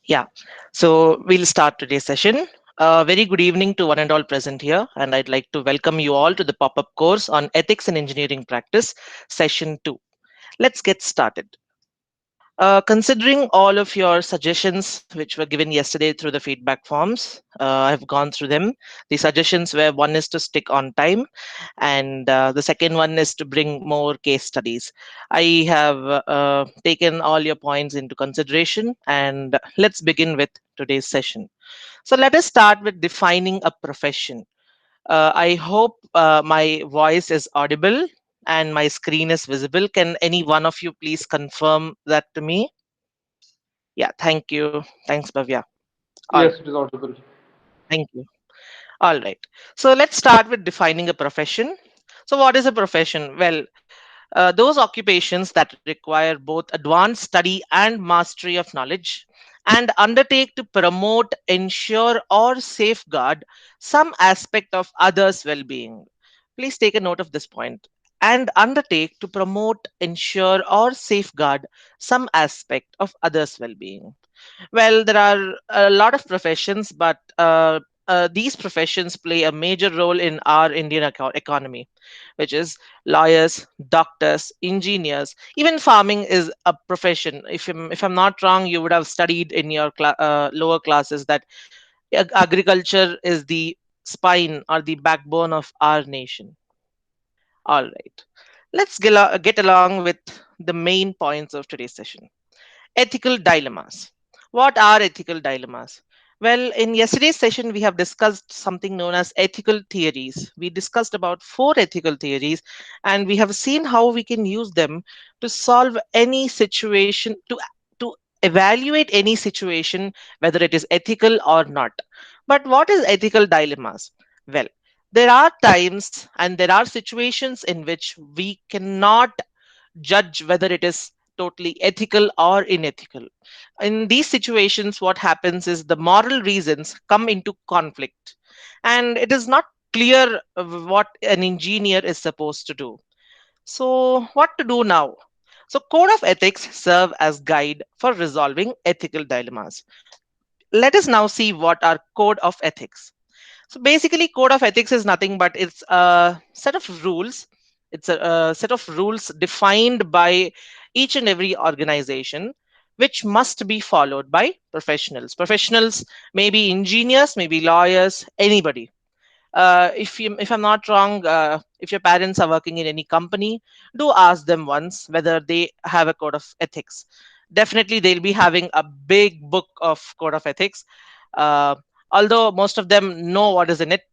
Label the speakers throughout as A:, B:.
A: Yeah, so we'll start today's session. Very good evening to one and all present here, and I'd like to welcome you all to the pop up course on Ethics and Engineering Practice, Session 2. Let's get started. Considering all of your suggestions, which were given yesterday through the feedback forms, I've gone through them. The suggestions were one is to stick on time, and the second one is to bring more case studies. I have taken all your points into consideration, and let's begin with today's session. So, let us start with defining a profession. I hope my voice is audible and my screen is visible. Can any one of you please confirm that to me? Yeah, thank you. Thanks, Bhavya. All right,
B: Yes, it is audible.
A: thank you. All right. So let's start with defining a profession. So, what is a profession? Well, those occupations that require both advanced study and mastery of knowledge and undertake to promote, ensure, or safeguard some aspect of others' well being. Please take a note of this point. And undertake to promote, ensure, or safeguard some aspect of others' well being. Well, there are a lot of professions, but these professions play a major role in our Indian economy, which is lawyers, doctors, engineers. Even farming is a profession. If I'm not wrong, you would have studied in your lower classes that agriculture is the spine or the backbone of our nation. All right, let's get along with the main points of today's session. Ethical dilemmas. What are ethical dilemmas? Well, in yesterday's session, we have discussed something known as ethical theories. We discussed about four ethical theories, and we have seen how we can use them to solve any situation, to evaluate any situation, whether it is ethical or not. But what is ethical dilemmas? Well, there are times and there are situations in which we cannot judge whether it is totally ethical or unethical. In these situations, what happens is the moral reasons come into conflict, and it is not clear what an engineer is supposed to do. So, what to do now? So, code of ethics serve as guide for resolving ethical dilemmas. Let us now see what are code of ethics. So basically, code of ethics is nothing but it's a set of rules. It's a set of rules defined by each and every organization, which must be followed by professionals. Professionals may be engineers, maybe lawyers, anybody. If I'm not wrong, if your parents are working in any company, do ask them once whether they have a code of ethics. Definitely, they'll be having a big book of code of ethics. Uh, Although most of them know what is in it,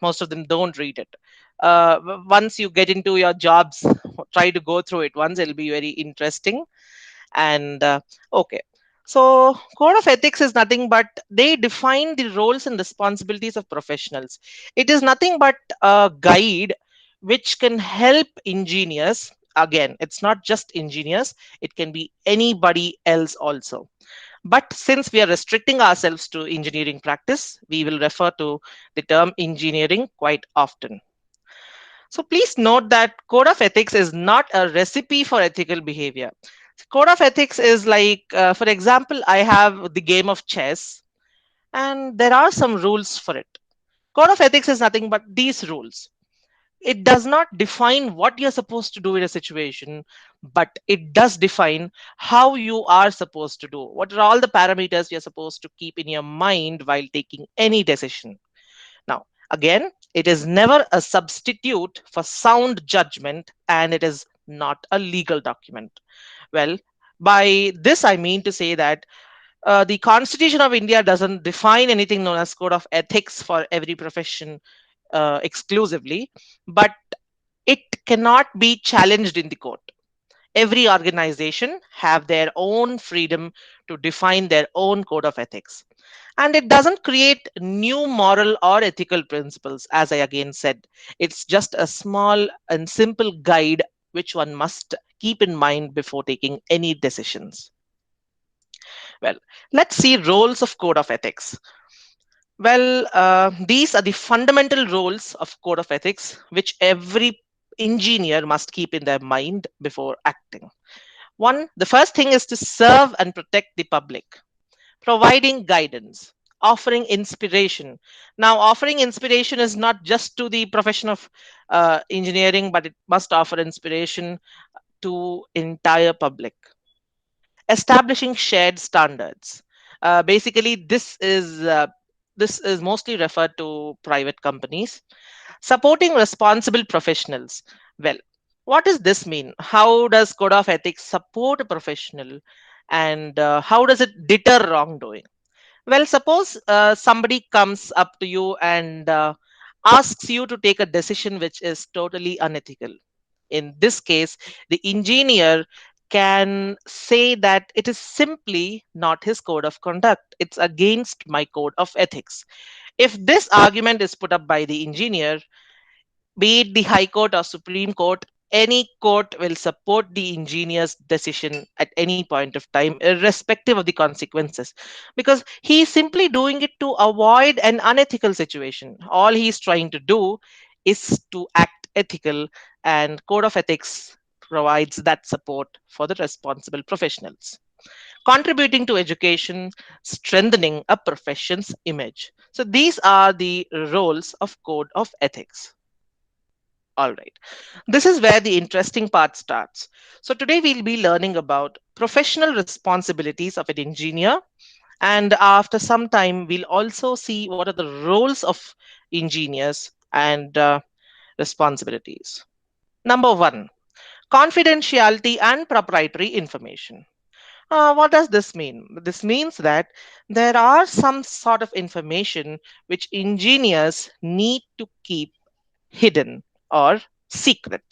A: most of them don't read it. Once you get into your jobs, try to go through it once. It'll be very interesting. And okay, so code of ethics is nothing but they define the roles and responsibilities of professionals. It is nothing but a guide which can help engineers. Again, it's not just engineers, it can be anybody else also. But since we are restricting ourselves to engineering practice, we will refer to the term engineering quite often. So please note that code of ethics is not a recipe for ethical behavior. Code of ethics is like, for example, I have the game of chess, and there are some rules for it. Code of ethics is nothing but these rules. It does not define what you're supposed to do in a situation, but it does define how you are supposed to do. What are all the parameters you're supposed to keep in your mind while taking any decision? Now, again, it is never a substitute for sound judgment, and it is not a legal document. Well, by this, I mean to say that the Constitution of India doesn't define anything known as code of ethics for every profession exclusively, but it cannot be challenged in the court. Every organization have their own freedom to define their own code of ethics, and it doesn't create new moral or ethical principles. As I again said, it's just a small and simple guide which one must keep in mind before taking any decisions. Well, let's see roles of code of ethics. Well, these are the fundamental roles of code of ethics which every engineer must keep in their mind before acting. One, the first thing is to serve and protect the public. providing guidance, offering inspiration. Now, offering inspiration is not just to the profession of engineering, but it must offer inspiration to entire public. Establishing shared standards. Basically, this is mostly referred to private companies. Supporting responsible professionals. Well, what does this mean? How does code of ethics support a professional, and how does it deter wrongdoing? Well, suppose somebody comes up to you and asks you to take a decision which is totally unethical. In this case, the engineer can say that it is simply not his code of conduct. It's against my code of ethics. If this argument is put up by the engineer, be it the High Court or Supreme Court, any court will support the engineer's decision at any point of time, irrespective of the consequences, because he is simply doing it to avoid an unethical situation. All he's trying to do is to act ethical, and Code of Ethics provides that support for the responsible professionals. Contributing to education, strengthening a profession's image. So these are the roles of Code of Ethics. All right. This is where the interesting part starts. So, today we'll be learning about professional responsibilities of an engineer. And after some time, we'll also see what are the roles of engineers and responsibilities. Number one, confidentiality and proprietary information. What does this mean? This means that there are some sort of information which engineers need to keep hidden or secret.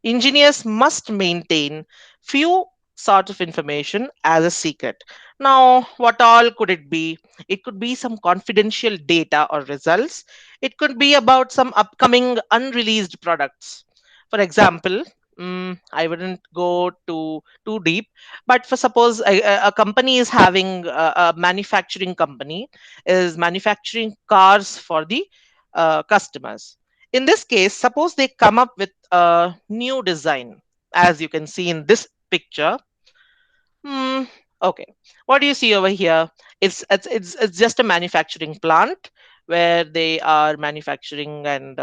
A: Engineers must maintain few sorts of information as a secret. Now, what all could it be? It could be some confidential data or results. It could be about some upcoming unreleased products. For example, I wouldn't go too deep, but for suppose a company is having a manufacturing company is manufacturing cars for the customers. In this case, suppose they come up with a new design, as you can see in this picture. Hmm, okay. What do you see over here? It's just a manufacturing plant where they are manufacturing and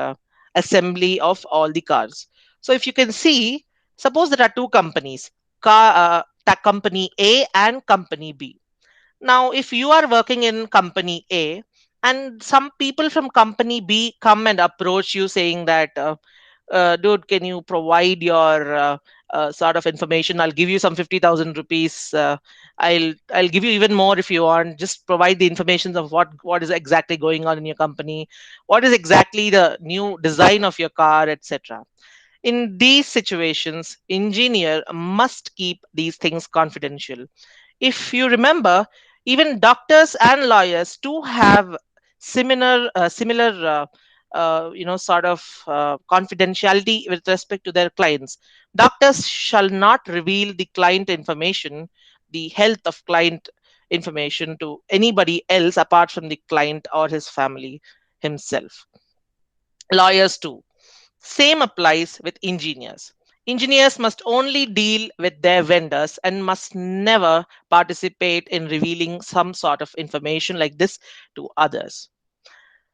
A: assembly of all the cars. So if you can see, suppose there are two companies, company A and company B. Now, if you are working in company A and some people from company B come and approach you saying that, dude, can you provide your sort of information? I'll give you some 50,000 rupees. I'll give you even more if you want. Just provide the information of what is exactly going on in your company, what is exactly the new design of your car, etc. In these situations, engineer must keep these things confidential. If you remember, even doctors and lawyers too have similar sort of confidentiality with respect to their clients. Doctors shall not reveal the client information, the health of client information, to anybody else apart from the client or his family himself. Lawyers too, same applies with engineers. Engineers must only deal with their vendors and must never participate in revealing some sort of information like this to others.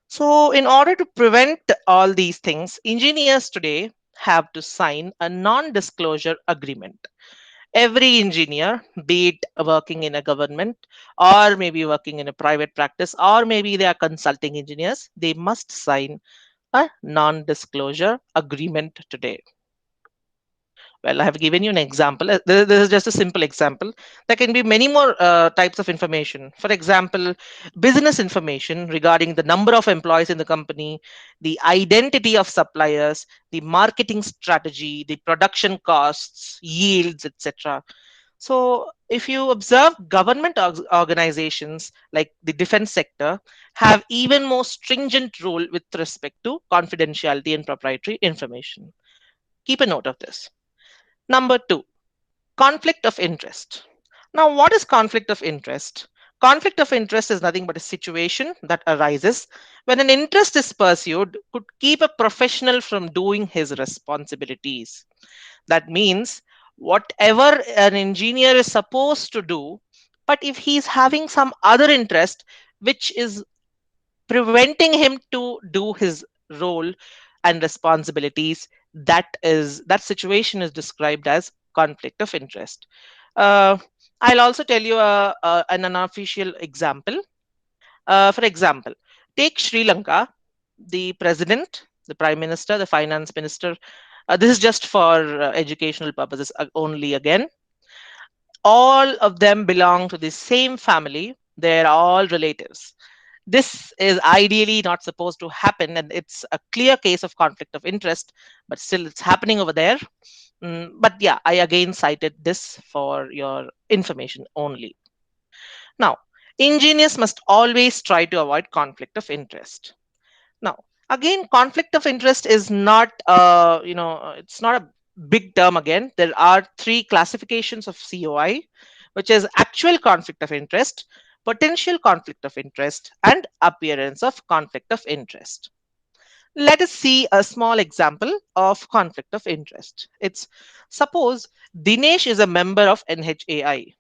A: So, in order to prevent all these things, engineers today have to sign a non disclosure agreement. Every engineer, be it working in a government or maybe working in a private practice or maybe they are consulting engineers, they must sign a non disclosure agreement today. Well, I have given you an example. This is just a simple example. There can be many more types of information. For example, business information regarding the number of employees in the company, the identity of suppliers, the marketing strategy, the production costs, yields, etc. So, if you observe government organizations like the defense sector have even more stringent rule with respect to confidentiality and proprietary information. Keep a note of this. Number two, conflict of interest. Now, what is conflict of interest? Conflict of interest is nothing but a situation that arises when an interest is pursued could keep a professional from doing his responsibilities. That means whatever an engineer is supposed to do, But if he's having some other interest which is preventing him to do his role and responsibilities, that situation is described as conflict of interest. uh, I'll also tell you an unofficial example. For example, take Sri Lanka, the president, the prime minister, the finance minister. This is just for educational purposes only. Again, all of them belong to the same family. They're all relatives. This is ideally not supposed to happen, and it's a clear case of conflict of interest, but still it's happening over there. But yeah, I again cited this for your information only. Now, engineers must always try to avoid conflict of interest. Now, again, conflict of interest is not, it's not a big term. Again, there are three classifications of COI, which is actual conflict of interest, potential conflict of interest, and appearance of conflict of interest. Let us see a small example of conflict of interest. It's, suppose Dinesh is a member of NHAI.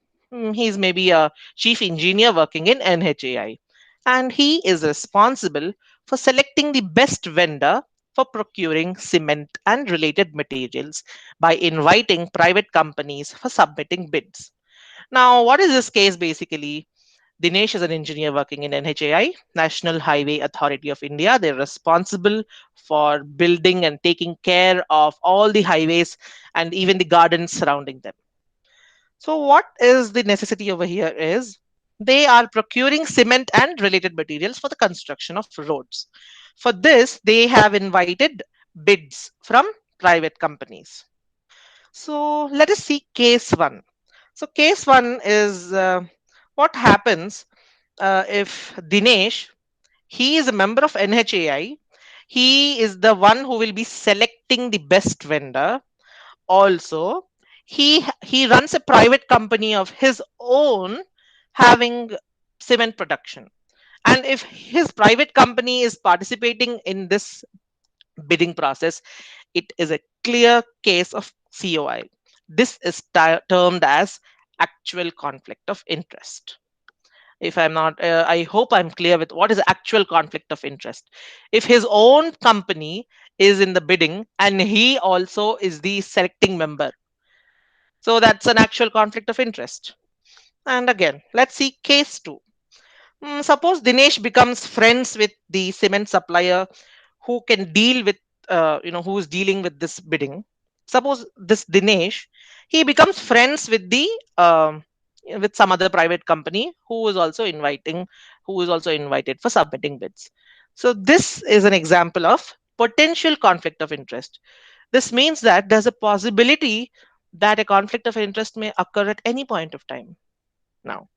A: He's maybe a chief engineer working in NHAI, and he is responsible for selecting the best vendor for procuring cement and related materials by inviting private companies for submitting bids. Now, what is this case basically? Dinesh is an engineer working in NHAI, National Highway Authority of India. They're responsible for building and taking care of all the highways and even the gardens surrounding them. So, what is the necessity over here is they are procuring cement and related materials for the construction of roads. For this, they have invited bids from private companies. So, let us see case one. So, case one is what happens if Dinesh, he is a member of NHAI, he is the one who will be selecting the best vendor. Also, he runs a private company of his own having cement production. And if his private company is participating in this bidding process, it is a clear case of COI. This is termed as actual conflict of interest. If I'm not, I hope I'm clear with what is actual conflict of interest. If his own company is in the bidding and he also is the selecting member, so that's an actual conflict of interest. And again, let's see case 2. Suppose Dinesh becomes friends with the cement supplier who can deal with, who is dealing with this bidding. Suppose this Dinesh, he becomes friends with the with some other private company who is also invited for submitting bids. So this is an example of potential conflict of interest. This means that there's a possibility that a conflict of interest may occur at any point of time. Now,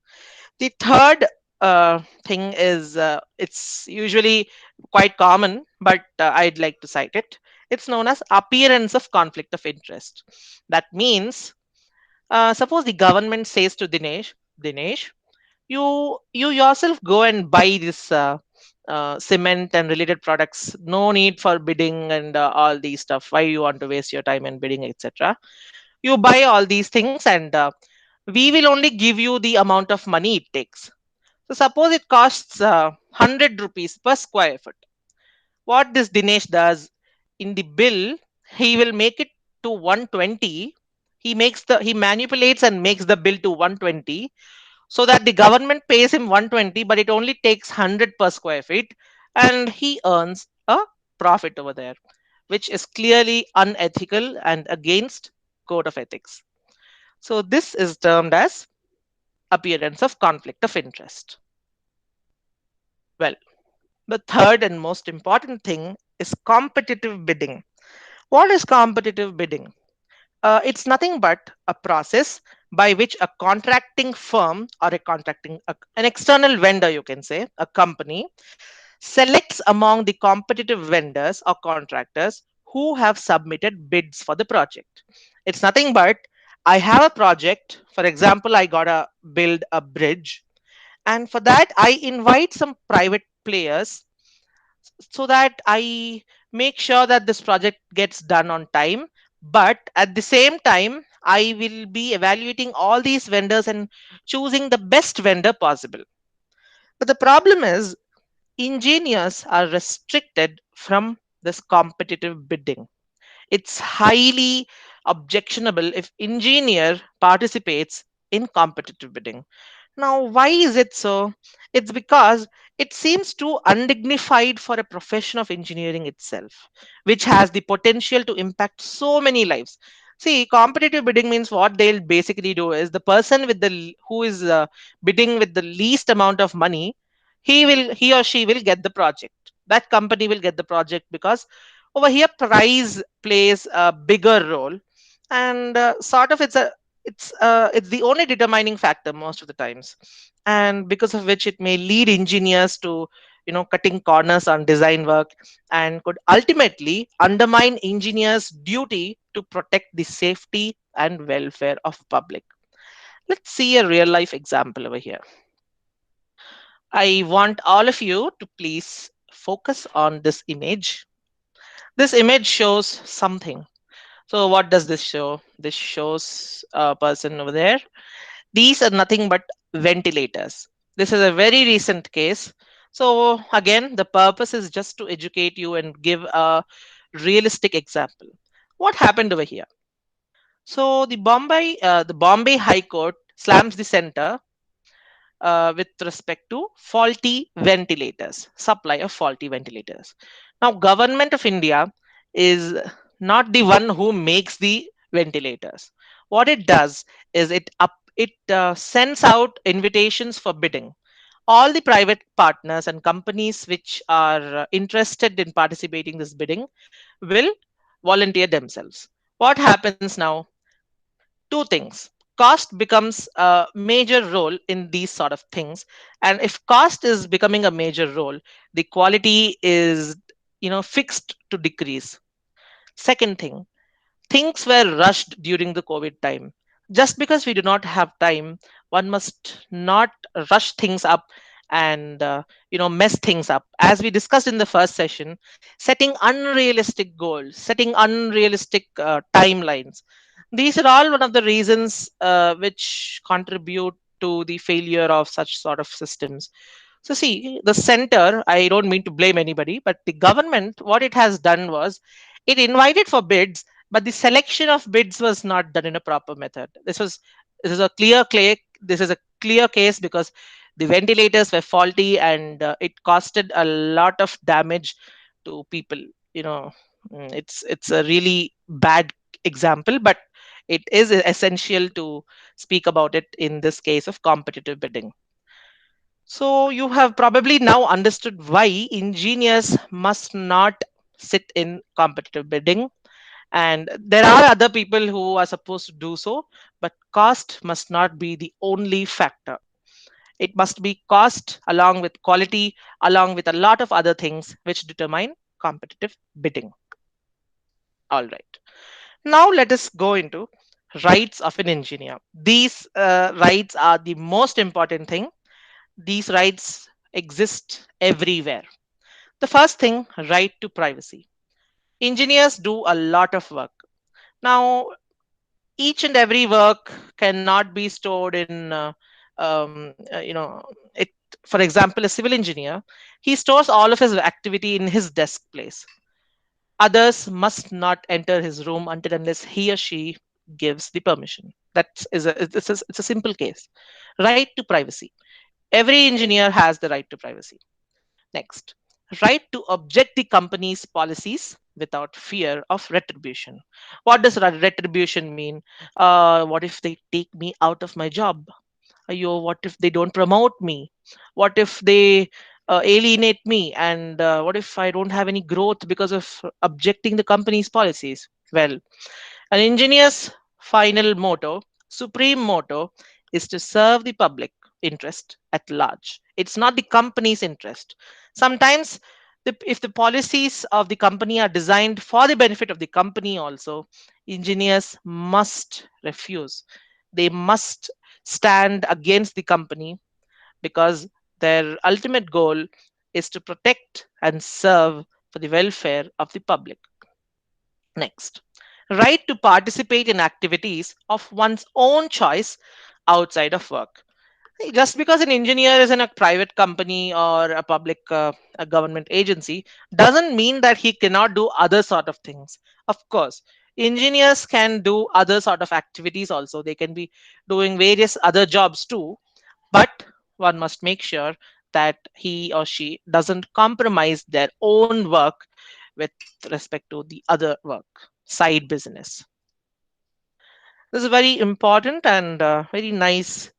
A: the third thing is, it's usually quite common, but I'd like to cite it. It's known as appearance of conflict of interest. That means, suppose the government says to Dinesh, you yourself go and buy this cement and related products. No need for bidding and all these stuff. Why you want to waste your time in bidding, etc.? You buy all these things, and we will only give you the amount of money it takes. So suppose it costs 100 rupees per square foot. What this Dinesh does in the bill, he will make it to 120. He manipulates and makes the bill to 120, so that the government pays him 120, but it only takes 100 per square feet, and he earns a profit over there, which is clearly unethical and against code of ethics. So this is termed as appearance of conflict of interest. Well, the third and most important thing is competitive bidding. What is competitive bidding? It's nothing but a process by which a contracting firm or an external vendor, you can say, a company, selects among the competitive vendors or contractors who have submitted bids for the project. It's nothing but, I have a project. For example, I gotta build a bridge, and for that, I invite some private players so that I make sure that this project gets done on time. But at the same time, I will be evaluating all these vendors and choosing the best vendor possible. But the problem is, engineers are restricted from this competitive bidding. It's highly objectionable if engineer participates in competitive bidding. Now, why is it so? It's because it seems too undignified for a profession of engineering itself, which has the potential to impact so many lives. See, competitive bidding means what they'll basically do is the person with who is bidding with the least amount of money, he or she will get the project. That company will get the project because over here price plays a bigger role, and sort of it's the only determining factor most of the times, and because of which it may lead engineers to cutting corners on design work, and could ultimately undermine engineers duty to protect the safety and welfare of public. Let's see a real life example over here. I want all of you to please focus on this image. This image shows something. So what does this show? This shows a person over there. These are nothing but ventilators. This is a very recent case. So again, the purpose is just to educate you and give a realistic example. What happened over here? So the Bombay High Court slams the center with respect to faulty ventilators, supply of faulty ventilators. Now, Government of India is not the one who makes the ventilators. What it does is it sends out invitations for bidding. All the private partners and companies which are interested in participating in this bidding will volunteer themselves. What happens now? Two things. Cost becomes a major role in these sort of things, and if cost is becoming a major role, the quality is fixed to decrease. Second thing, things were rushed during the COVID time. Just because we do not have time, one must not rush things up and mess things up. As we discussed in the first session, setting unrealistic goals, setting unrealistic timelines, these are all one of the reasons which contribute to the failure of such sort of systems. So see, the center, I don't mean to blame anybody, but the government, what it has done was it invited for bids, but the selection of bids was not done in a proper method. This is a this is a clear case because the ventilators were faulty, and it costed a lot of damage to people. You know, it's a really bad example, but it is essential to speak about it in this case of competitive bidding. So you have probably now understood why engineers must not sit in competitive bidding, and there are other people who are supposed to do so, but cost must not be the only factor. It must be cost along with quality, along with a lot of other things which determine competitive bidding. All right. Now let us go into rights of an engineer. These rights are the most important thing. These rights exist everywhere. The first thing, right to privacy. Engineers do a lot of work. Now, each and every work cannot be stored in, it. For example, a civil engineer, he stores all of his activity in his desk place. Others must not enter his room until unless he or she gives the permission. It's a simple case. Right to privacy. Every engineer has the right to privacy. Next, right to object the company's policies without fear of retribution. What does retribution mean? What if they take me out of my job? Ayo, what if they don't promote me? What if they alienate me? And what if I don't have any growth because of objecting the company's policies? Well, an engineer's final motto, supreme motto, is to serve the public interest at large. It's not the company's interest. Sometimes, if the policies of the company are designed for the benefit of the company, also, engineers must refuse. They must stand against the company because their ultimate goal is to protect and serve for the welfare of the public. Next, right to participate in activities of one's own choice outside of work. Just because an engineer is in a private company or a public a government agency doesn't mean that he cannot do other sort of things. Of course, engineers can do other sort of activities also. They can be doing various other jobs too, but one must make sure that he or she doesn't compromise their own work with respect to the other work, side business. This is very important and very nice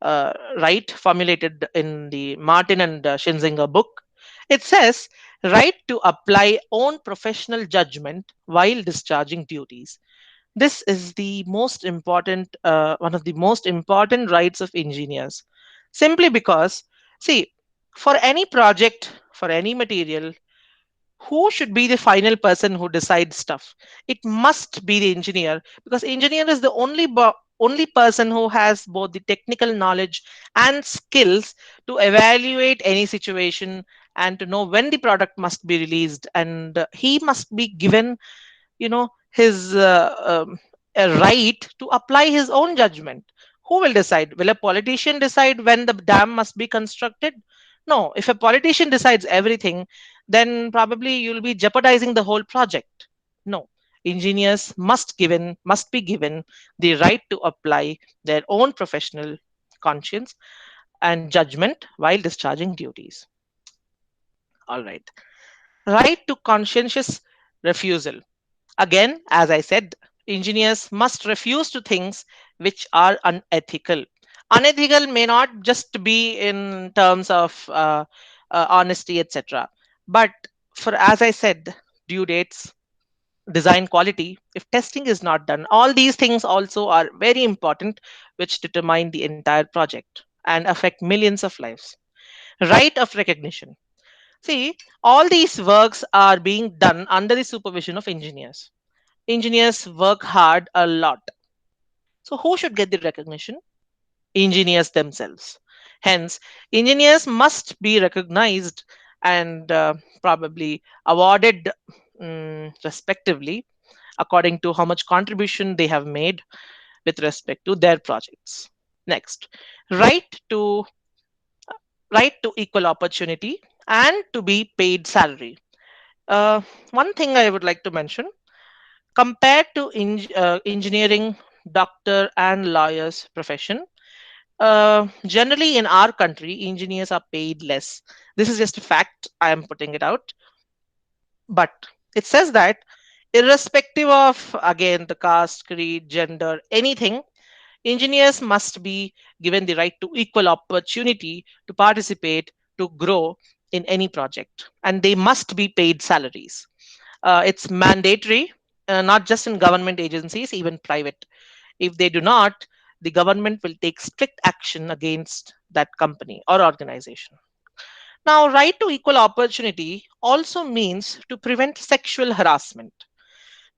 A: right formulated in the Martin and Schinzinger book. It says, right to apply own professional judgment while discharging duties. This is the most important, one of the most important rights of engineers. Simply because, see, for any project, for any material, who should be the final person who decides stuff? It must be the engineer, because engineer is the only person who has both the technical knowledge and skills to evaluate any situation and to know when the product must be released, and he must be given, his a right to apply his own judgment. Who will decide? Will a politician decide when the dam must be constructed? No. If a politician decides everything, then probably you'll be jeopardizing the whole project. No. Engineers must be given the right to apply their own professional conscience and judgment while discharging duties. All right. Right to conscientious refusal. Again, as I said, engineers must refuse to things which are unethical. Unethical may not just be in terms of honesty, etc. But for, as I said, due dates, design quality, if testing is not done, all these things also are very important, which determine the entire project and affect millions of lives. Right of recognition. See, all these works are being done under the supervision of engineers. Engineers work hard a lot. So, who should get the recognition? Engineers themselves. Hence, engineers must be recognized and probably awarded respectively according to how much contribution they have made with respect to their projects. Next, right to right to equal opportunity and to be paid salary. Uh, One thing I would like to mention, compared to engineering, doctor and lawyers profession, generally in our country engineers are paid less. This is just a fact, I am putting it out. But it says that irrespective of, again, the caste, creed, gender, anything, engineers must be given the right to equal opportunity to participate, to grow in any project, and they must be paid salaries. It's mandatory, not just in government agencies, even private. If they do not, the government will take strict action against that company or organization. Now, right to equal opportunity also means to prevent sexual harassment.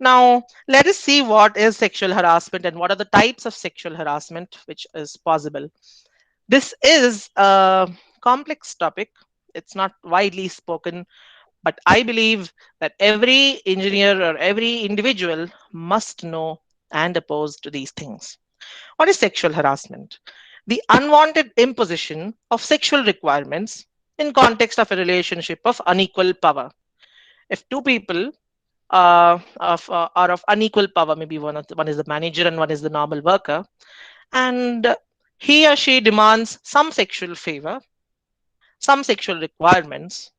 A: Now, let us see what is sexual harassment and what are the types of sexual harassment which is possible. This is a complex topic. It's not widely spoken, but I believe that every engineer or every individual must know and oppose to these things. What is sexual harassment? The unwanted imposition of sexual requirements in context of a relationship of unequal power. If two people are of unequal power, maybe one is the manager and one is the normal worker, and he or she demands some sexual favor, some sexual requirements,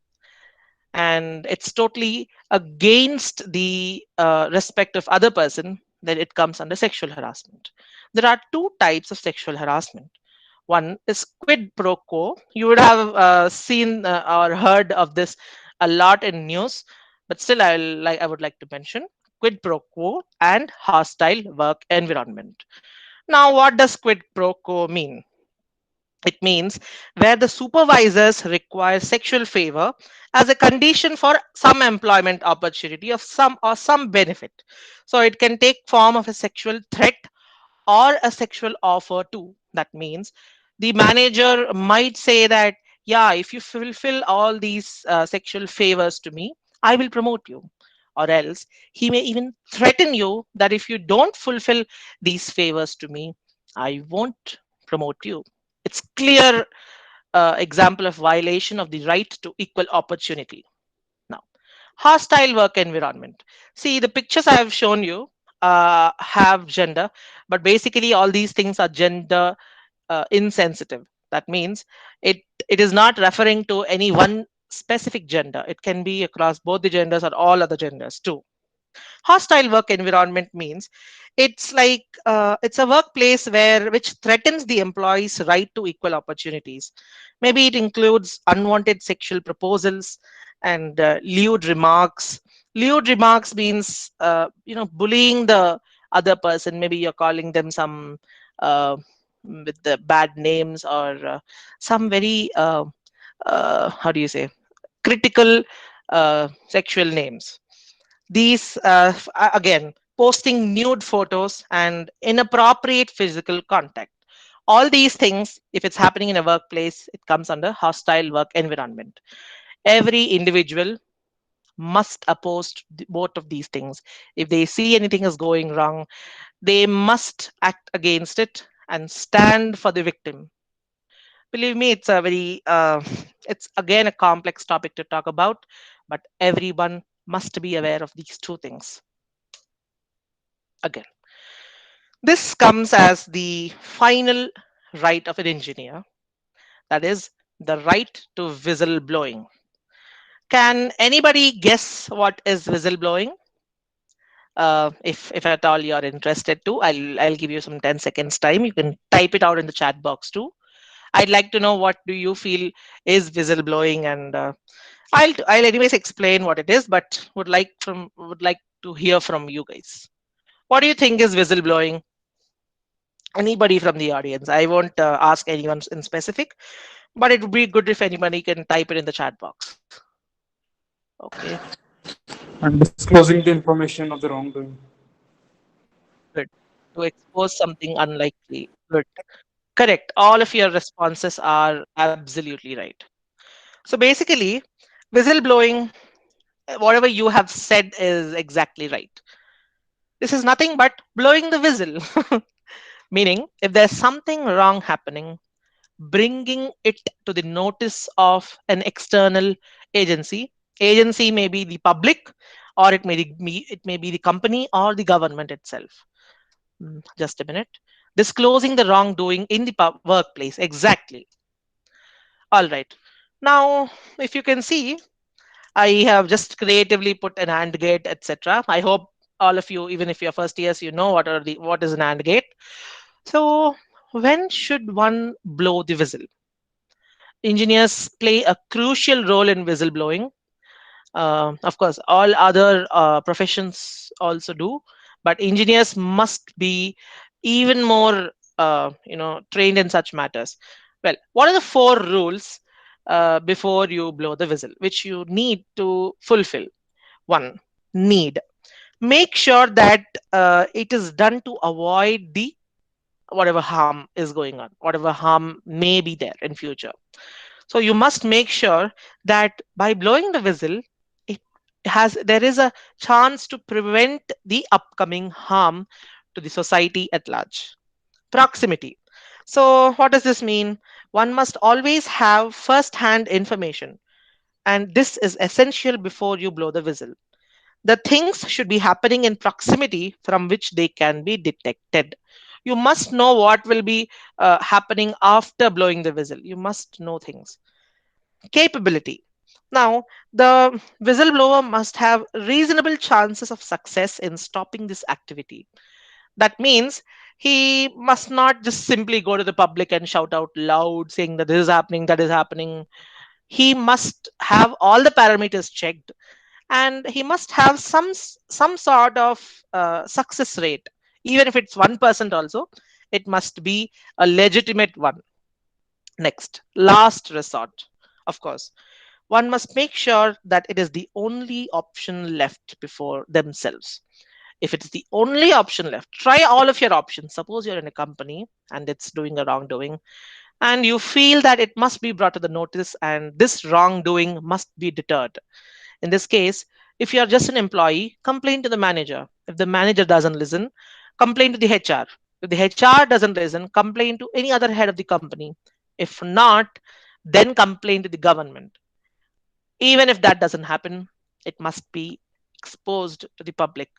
A: and it's totally against the respect of other person, then it comes under sexual harassment. There are two types of sexual harassment. One is quid pro quo. You would have seen or heard of this a lot in news, but still I would like to mention quid pro quo and hostile work environment. Now, what does quid pro quo mean? It means where the supervisors require sexual favor as a condition for some employment opportunity of some benefit. So it can take form of a sexual threat or a sexual offer too. That means the manager might say that, yeah, if you fulfill all these sexual favors to me, I will promote you. or else he may even threaten you that if you don't fulfill these favors to me, I won't promote you. It's clear example of violation of the right to equal opportunity. Now, hostile work environment. See, the pictures I have shown you have gender, but basically all these things are gender insensitive. That means it it is not referring to any one specific gender. It can be across both the genders or all other genders too. Hostile work environment means it's a workplace where which threatens the employee's right to equal opportunities. Maybe it includes unwanted sexual proposals and lewd remarks. Lewd remarks means bullying the other person. Maybe you're calling them some with the bad names or some very how do you say, critical sexual names. These again, posting nude photos and inappropriate physical contact. All these things, if it's happening in a workplace, it comes under hostile work environment. Every individual must oppose both of these things. If they see anything is going wrong, they must act against it and stand for the victim. Believe me, it's a very it's again a complex topic to talk about, but everyone must be aware of these two things. Again, this comes as the final right of an engineer, that is, the right to whistleblowing. Can anybody guess what is whistleblowing? If at all you're interested to, I'll give you some 10 seconds time. You can type it out in the chat box too. I'd like to know what do you feel is whistleblowing, and I'll anyways explain what it is, but would like to hear from you guys. What do you think is whistleblowing? Anybody from the audience? I won't ask anyone in specific, but it would be good if anybody can type it in the chat box. Okay,
B: And disclosing the information of the wrongdoing.
A: good. To expose something unlikely. Good. Correct. All of your responses are absolutely right. So basically, whistleblowing, whatever you have said is exactly right. This is nothing but blowing the whistle. Meaning, if there's something wrong happening, bringing it to the notice of an external agency. Agency may be the public, or it may be the company or the government itself. Just a minute. Disclosing the wrongdoing in the workplace. Exactly. All right. Now, if you can see, I have just creatively put an AND gate, etc. I hope all of you, even if you're first years, you know what is an AND gate. So, when should one blow the whistle? Engineers play a crucial role in whistleblowing. Of course, all other professions also do, but engineers must be even more, trained in such matters. Well, what are the four rules before you blow the whistle, which you need to fulfill? One, need. Make sure that it is done to avoid the whatever harm is going on, whatever harm may be there in future. So you must make sure that by blowing the whistle, it there is a chance to prevent the upcoming harm to the society at large. Proximity. So what does this mean? One must always have first hand information, and this is essential before you blow the whistle. The things should be happening in proximity from which they can be detected. You must know what will be happening after blowing the whistle. You must know things. Capability. Now, the whistleblower must have reasonable chances of success in stopping this activity. That means he must not just simply go to the public and shout out loud saying that this is happening, that is happening. He must have all the parameters checked, and he must have some sort of success rate. Even if it's 1% also, it must be a legitimate one. Next, last resort. Of course, one must make sure that it is the only option left before themselves. If it's the only option left, try all of your options. Suppose you're in a company and it's doing a wrongdoing, and you feel that it must be brought to the notice and this wrongdoing must be deterred. In this case, If you are just an employee, complain to the manager. If the manager doesn't listen, complain to the HR. If the HR doesn't listen, complain to any other head of the company. If not, then complain to the government. Even if that doesn't happen, it must be exposed to the public.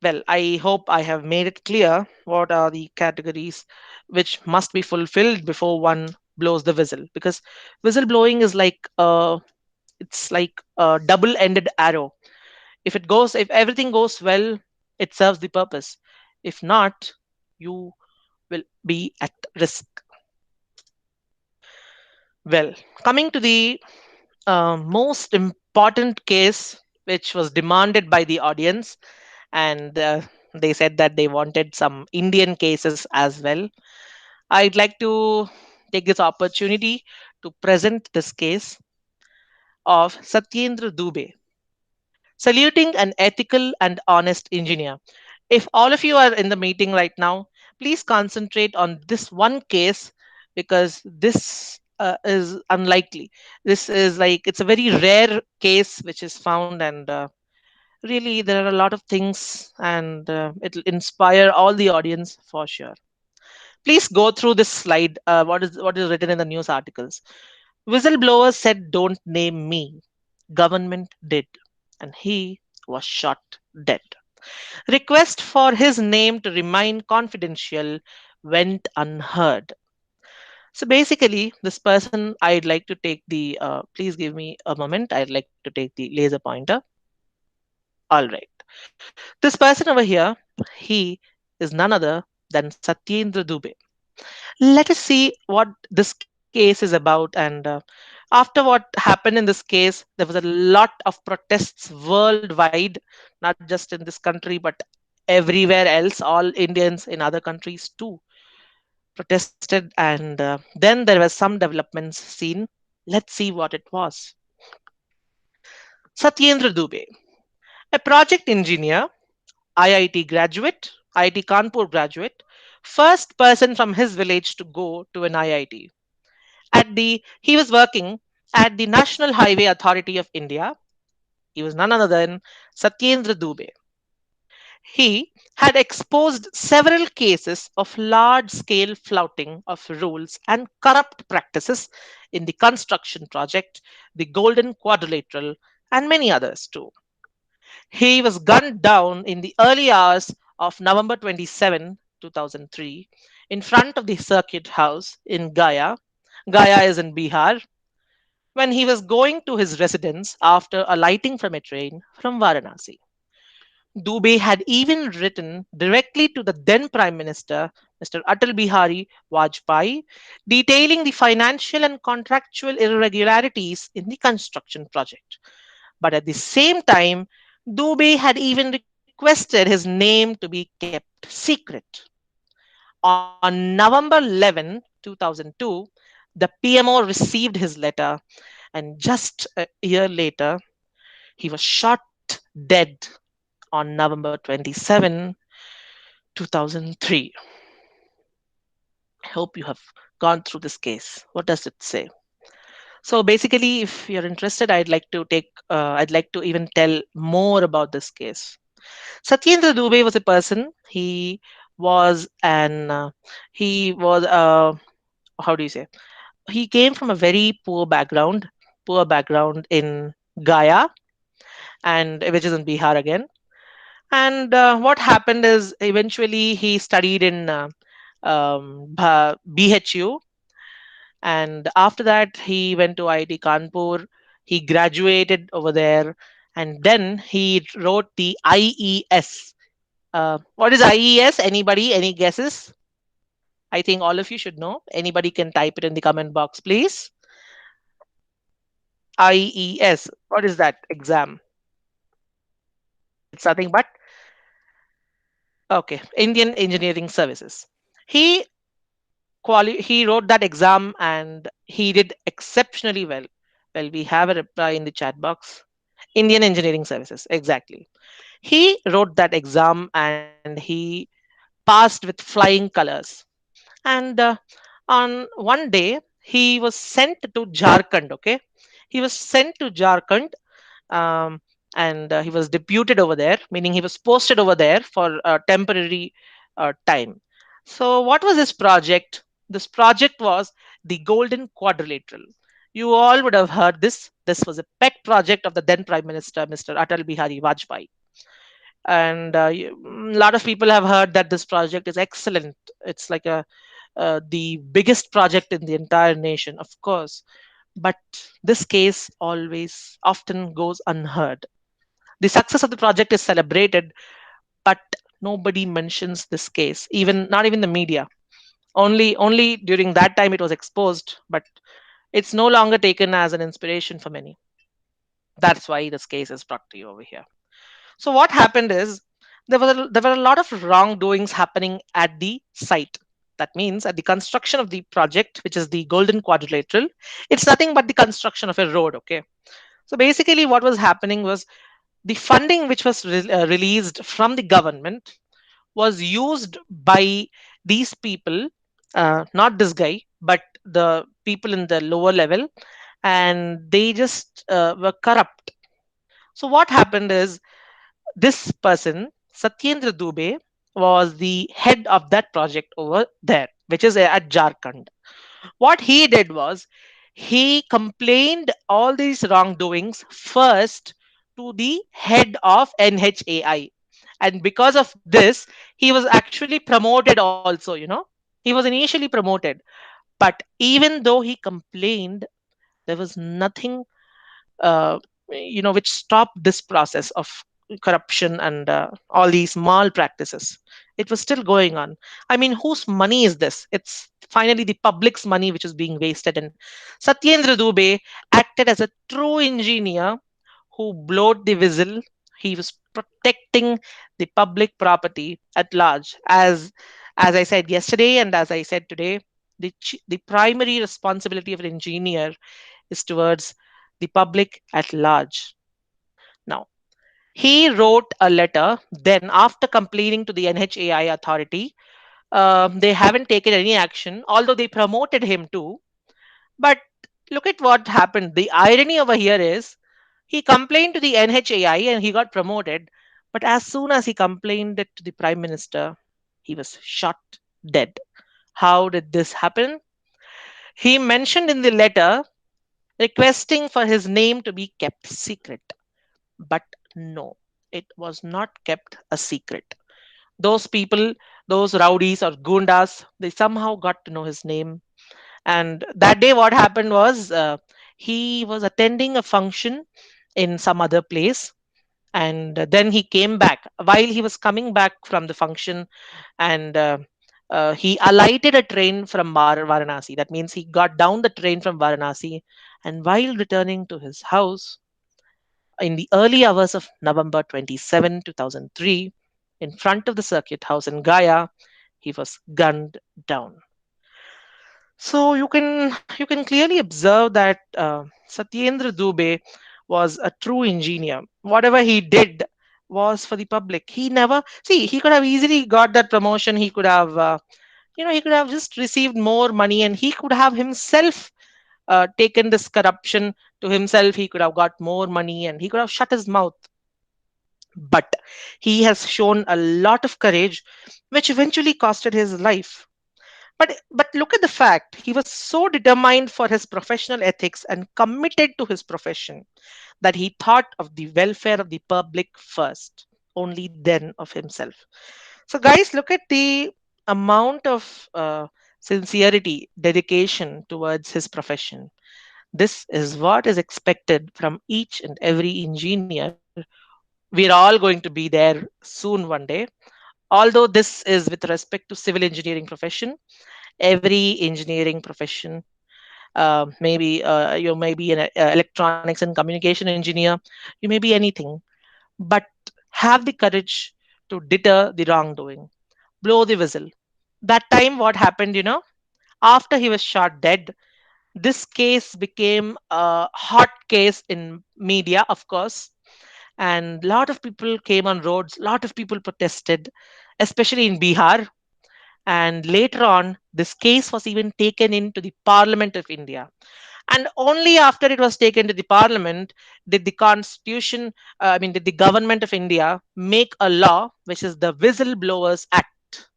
A: Well, I hope I have made it clear what are the categories which must be fulfilled before one blows the whistle. Because whistle blowing is like it's like a double-ended arrow. If everything goes well, it serves the purpose. If not, you will be at risk. Well, coming to the most important case which was demanded by the audience, and they said that they wanted some Indian cases as well. I'd like to take this opportunity to present this case of Satyendra Dubey, saluting an ethical and honest engineer. If all of you are in the meeting right now, please concentrate on this one case, because this is unlikely. This is like it's a very rare case which is found, and really there are a lot of things, and it'll inspire all the audience for sure. Please go through this slide. What is written in the news articles? Whistleblower said, "Don't name me." Government did, and he was shot dead. Request for his name to remain confidential went unheard. So basically, this person, I'd like to take the. Please give me a moment. I'd like to take the laser pointer. All right. This person over here, he is none other than Satyendra Dubey. Let us see what this case is about. And after what happened in this case, there was a lot of protests worldwide, not just in this country, but everywhere else. All Indians in other countries too protested, and then there were some developments seen. Let's see what it was. Satyendra Dubey, a project engineer, IIT graduate, IIT Kanpur graduate, first person from his village to go to an IIT. He was working at the National Highway Authority of India. He was none other than Satyendra Dubey. He had exposed several cases of large scale flouting of rules and corrupt practices in the construction project, the Golden Quadrilateral, and many others too. He was gunned down in the early hours of November 27, 2003, in front of the Circuit House in Gaya. Gaya is in Bihar, when he was going to his residence after alighting from a train from Varanasi. Dubey had even written directly to the then Prime Minister, Mr. Atal Bihari Vajpayee, detailing the financial and contractual irregularities in the construction project. But at the same time, Dubey had even requested his name to be kept secret. On November 11, 2002, the PMO received his letter, and just a year later, he was shot dead on November 27, 2003. I hope you have gone through this case. What does it say? So basically, if you're interested, I'd like to even tell more about this case. Satyendra Dubey was a person. Was an, he was, how do you say? He came from a very poor background in Gaya, and which is in Bihar again. And what happened is eventually he studied in BHU, and after that he went to IIT Kanpur. He graduated over there, and then he wrote the IES. What is IES? Anybody? Any guesses? I think all of you should know. Anybody can type it in the comment box, please. IES. What is that exam? It's nothing but okay. Indian Engineering Services. He he wrote that exam and he did exceptionally well. Well, we have a reply in the chat box. Indian Engineering Services, exactly. He wrote that exam and he passed with flying colors. And on one day, he was sent to Jharkhand. Okay, he was sent to Jharkhand um, and he was deputed over there, meaning he was posted over there for a temporary time. So, what was this project? This project was the Golden Quadrilateral. You all would have heard this. This was a pet project of the then Prime Minister, Mr. Atal Bihari Vajpayee. And a lot of people have heard that this project is excellent. It's like the biggest project in the entire nation, of course. But this case always often goes unheard. The success of the project is celebrated, but nobody mentions this case, even not even the media. Only during that time it was exposed, but it's no longer taken as an inspiration for many. That's why this case is brought to you over here. So what happened is there were a lot of wrongdoings happening at the site. That means at the construction of the project, which is the Golden Quadrilateral, it's nothing but the construction of a road. Okay. So basically, what was happening was the funding which was released from the government was used by these people, not this guy, but the people in the lower level, and they just were corrupt. So what happened is this person, Satyendra Dubey, was the head of that project over there, which is at Jharkhand. What he did was he complained all these wrongdoings first to the head of NHAI. And because of this, he was actually promoted also, He was initially promoted. But even though he complained, there was nothing which stopped this process of corruption and all these malpractices. It was still going on. I mean, whose money is this? It's finally the public's money which is being wasted. And Satyendra Dubey acted as a true engineer who blowed the whistle. He was protecting the public property at large. As I said yesterday and as I said today, the primary responsibility of an engineer is towards the public at large. Now, he wrote a letter. Then, after complaining to the NHAI authority, they haven't taken any action, although they promoted him too. But look at what happened. The irony over here is he complained to the NHAI and he got promoted. But as soon as he complained it to the Prime Minister, he was shot dead. How did this happen? He mentioned in the letter requesting for his name to be kept secret. But no, it was not kept a secret. Those people, those rowdies or gundas, they somehow got to know his name. And that day, what happened was he was attending a function in some other place. And then he came back. While he was coming back from the function, and he alighted a train from Varanasi. That means he got down the train from Varanasi. And while returning to his house, in the early hours of November 27, 2003, in front of the circuit house in Gaya, he was gunned down. So you can clearly observe that Satyendra Dubey was a true engineer. Whatever he did was for the public. He never see he could have easily got that promotion. He could have he could have just received more money and he could have himself taken this corruption to himself. He could have got more money and he could have shut his mouth. But he has shown a lot of courage, which eventually costed his life. But look at the fact he was so determined for his professional ethics and committed to his profession that he thought of the welfare of the public first, only then of himself. So, guys, look at the amount of sincerity, dedication towards his profession. This is what is expected from each and every engineer. We're all going to be there soon one day. Although this is with respect to civil engineering profession, every engineering profession, maybe you may be an electronics and communication engineer, you may be anything, but have the courage to deter the wrongdoing, blow the whistle. That time, what happened, after he was shot dead, this case became a hot case in media, of course, and a lot of people came on roads, a lot of people protested, especially in Bihar. And later on, this case was even taken into the Parliament of India. And only after it was taken to the parliament did the constitution, did the government of India make a law, which is the Whistleblowers Act.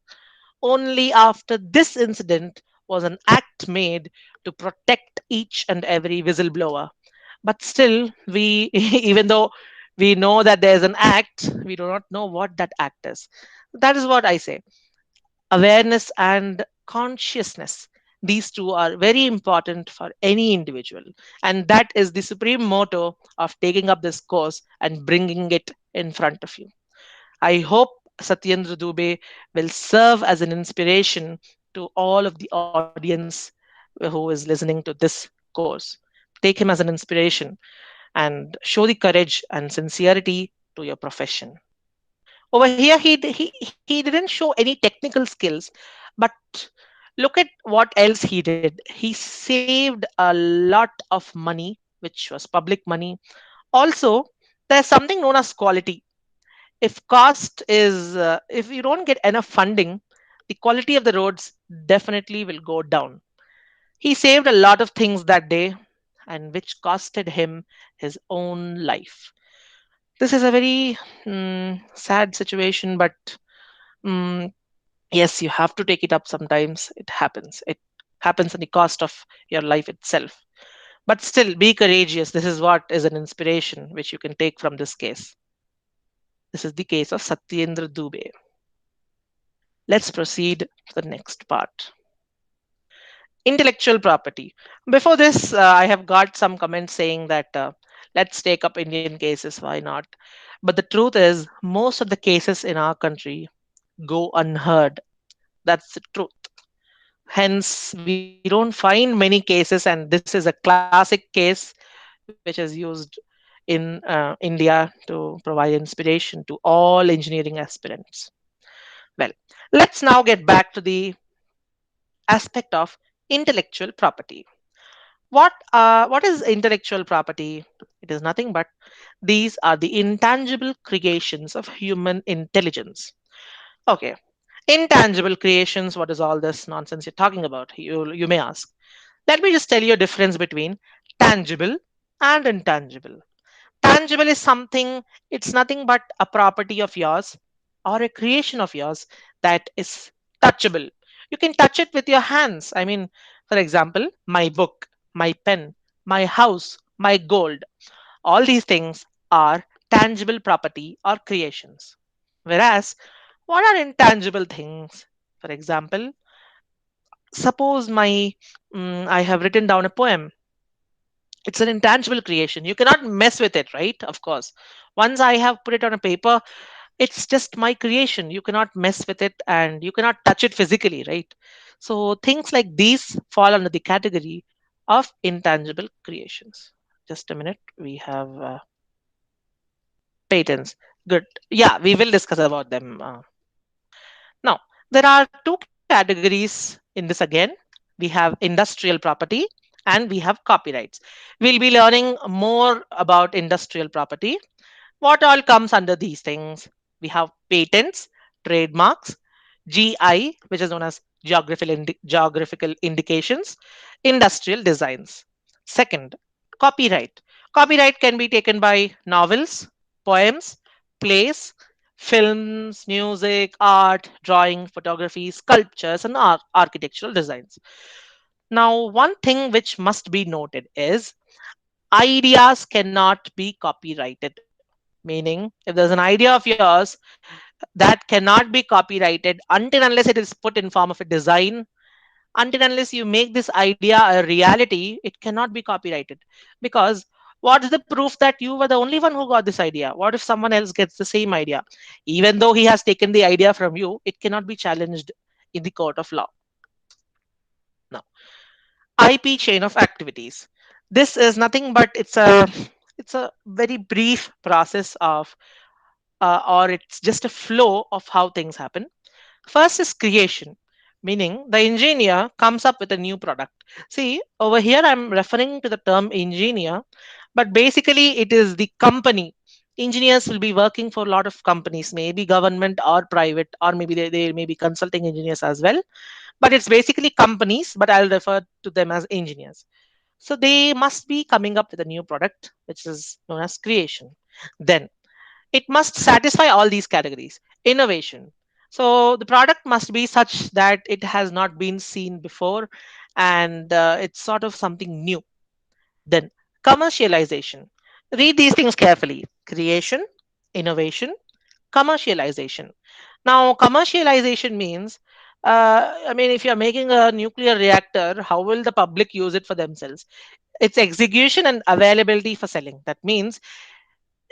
A: Only after this incident was an act made to protect each and every whistleblower. But still, we, even though we know that there's an act, we do not know what that act is. That is what I say. Awareness and consciousness, these two are very important for any individual, and that is the supreme motto of taking up this course and bringing it in front of you. I hope Satyendra Dubey will serve as an inspiration to all of the audience who is listening to this course. Take him as an inspiration and show the courage and sincerity to your profession. Over here, he didn't show any technical skills, but look at what else he did. He saved a lot of money, which was public money. Also, there's something known as quality. If you don't get enough funding, the quality of the roads definitely will go down. He saved a lot of things that day, and which costed him his own life. This is a very sad situation, but mm, yes, you have to take it up sometimes. It happens. It happens at the cost of your life itself. But still, be courageous. This is what is an inspiration which you can take from this case. This is the case of Satyendra Dubey. Let's proceed to the next part. Intellectual property. Before this, I have got some comments saying that let's take up Indian cases. Why not? But the truth is, most of the cases in our country go unheard. That's the truth. Hence, we don't find many cases, and this is a classic case which is used in India to provide inspiration to all engineering aspirants. Well, let's now get back to the aspect of intellectual property. What is intellectual property? It is nothing but these are the intangible creations of human intelligence. Okay, intangible creations. What is all this nonsense you're talking about? You may ask. Let me just tell you a difference between tangible and intangible. Tangible is something, it's nothing but a property of yours or a creation of yours that is touchable. You can touch it with your hands. I mean, for example, my book, my pen, my house, my gold. All these things are tangible property or creations. Whereas, what are intangible things? For example, suppose I have written down a poem. It's an intangible creation. You cannot mess with it, right? Of course. Once I have put it on a paper, it's just my creation. You cannot mess with it and you cannot touch it physically, right? So things like these fall under the category of intangible creations. Just a minute. We have patents. Good. Yeah, we will discuss about them. Now, there are two categories in this again. We have industrial property and we have copyrights. We'll be learning more about industrial property. What all comes under these things? We have patents, trademarks, GI, which is known as geographical indications, industrial designs. Second, copyright. Copyright can be taken by novels, poems, plays, films, music, art, drawing, photography, sculptures, and architectural designs. Now, one thing which must be noted is ideas cannot be copyrighted. Meaning, if there's an idea of yours that cannot be copyrighted until unless it is put in form of a design, until unless you make this idea a reality, it cannot be copyrighted. Because what's the proof that you were the only one who got this idea? What if someone else gets the same idea? Even though he has taken the idea from you, it cannot be challenged in the court of law. Now, IP chain of activities. This is nothing but it's a very brief process of or it's just a flow of how things happen. First is creation, meaning the engineer comes up with a new product. See, over here I'm referring to the term engineer, but basically it is the company. Engineers will be working for a lot of companies, maybe government or private, or maybe they may be consulting engineers as well. But it's basically companies, but I'll refer to them as engineers. So they must be coming up with a new product, which is known as creation. Then it must satisfy all these categories. Innovation. So the product must be such that it has not been seen before, and it's sort of something new. Then commercialization. Read these things carefully: creation, innovation, commercialization. Now, commercialization means, I mean, if you're making a nuclear reactor, how will the public use it for themselves? It's execution and availability for selling. That means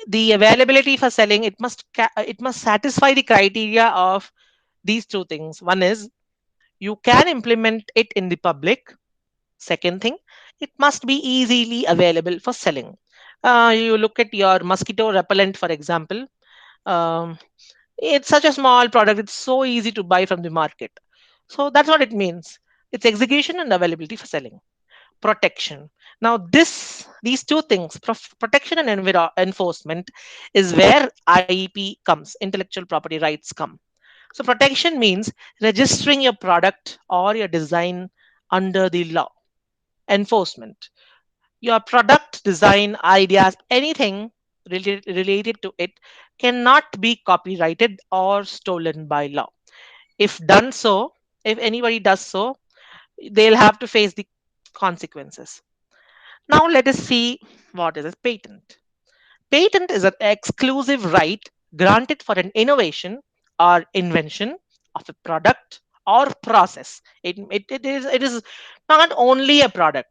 A: the availability for selling, it must satisfy the criteria of these two things. One is you can implement it in the public. Second thing, it must be easily available for selling. You look at your mosquito repellent, for example. um, it's such a small product, it's so easy to buy from the market. So that's what it means. It's execution and availability for selling. Protection. Now these two things, protection and enforcement, is where IEP comes, intellectual property rights come. So protection means registering your product or your design under the law. Enforcement, your product design ideas, anything related to it, cannot be copyrighted or stolen by law. If done so, if anybody does so, they'll have to face the consequences. Now let us see what is a patent. Patent is an exclusive right granted for an innovation or invention of a product or process. It is not only a product.